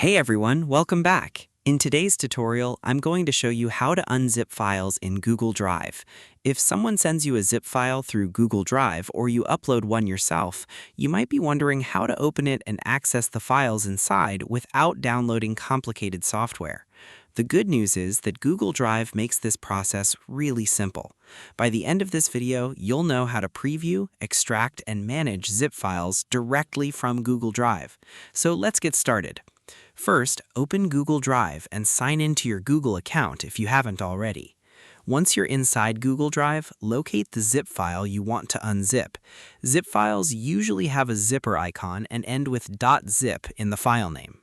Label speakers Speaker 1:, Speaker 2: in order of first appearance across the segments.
Speaker 1: Hey everyone, welcome back. In today's tutorial, I'm going to show you how to unzip files in Google Drive. If someone sends you a zip file through Google Drive or you upload one yourself, you might be wondering how to open it and access the files inside without downloading complicated software. The good news is that Google Drive makes this process really simple. By the end of this video, you'll know how to preview, extract, and manage zip files directly from Google Drive. So let's get started. First, open Google Drive and sign into your Google account if you haven't already. Once you're inside Google Drive, locate the zip file you want to unzip. Zip files usually have a zipper icon and end with .zip in the file name.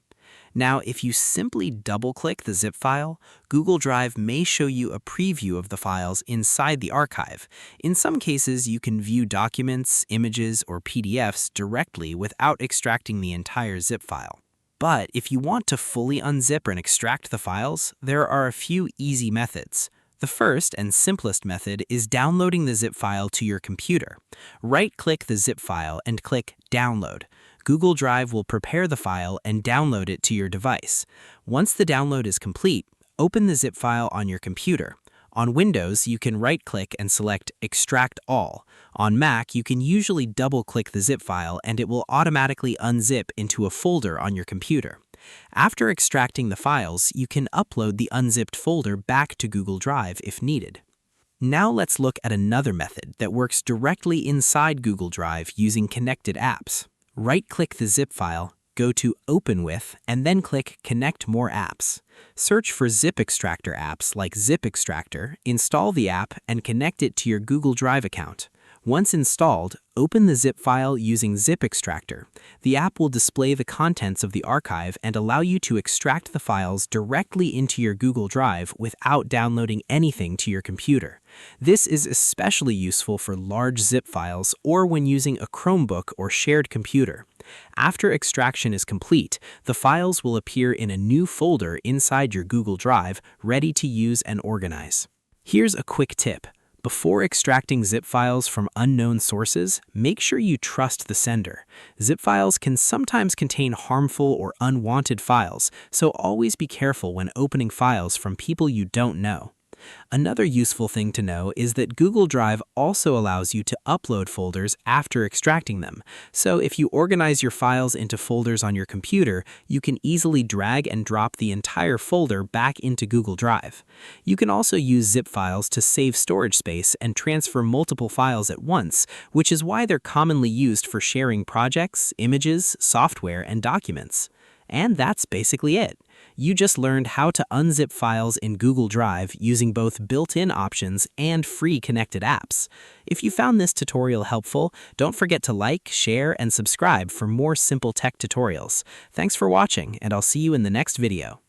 Speaker 1: Now, if you simply double-click the zip file, Google Drive may show you a preview of the files inside the archive. In some cases, you can view documents, images, or PDFs directly without extracting the entire zip file. But if you want to fully unzip and extract the files, there are a few easy methods. The first and simplest method is downloading the zip file to your computer. Right-click the zip file and click Download. Google Drive will prepare the file and download it to your device. Once the download is complete, open the zip file on your computer. On Windows, you can right-click and select Extract All. On Mac, you can usually double-click the zip file and it will automatically unzip into a folder on your computer. After extracting the files, you can upload the unzipped folder back to Google Drive if needed. Now let's look at another method that works directly inside Google Drive using connected apps. Right-click the zip file, go to Open With, and then click Connect More Apps. Search for zip extractor apps like Zip Extractor, install the app, and connect it to your Google Drive account. Once installed, open the zip file using Zip Extractor. The app will display the contents of the archive and allow you to extract the files directly into your Google Drive without downloading anything to your computer. This is especially useful for large zip files or when using a Chromebook or shared computer. After extraction is complete, the files will appear in a new folder inside your Google Drive, ready to use and organize. Here's a quick tip. Before extracting zip files from unknown sources, make sure you trust the sender. Zip files can sometimes contain harmful or unwanted files, so always be careful when opening files from people you don't know. Another useful thing to know is that Google Drive also allows you to upload folders after extracting them. So if you organize your files into folders on your computer, you can easily drag and drop the entire folder back into Google Drive. You can also use zip files to save storage space and transfer multiple files at once, which is why they're commonly used for sharing projects, images, software, and documents. And that's basically it. You just learned how to unzip files in Google Drive using both built-in options and free connected apps. If you found this tutorial helpful, don't forget to like, share, and subscribe for more simple tech tutorials. Thanks for watching, and I'll see you in the next video.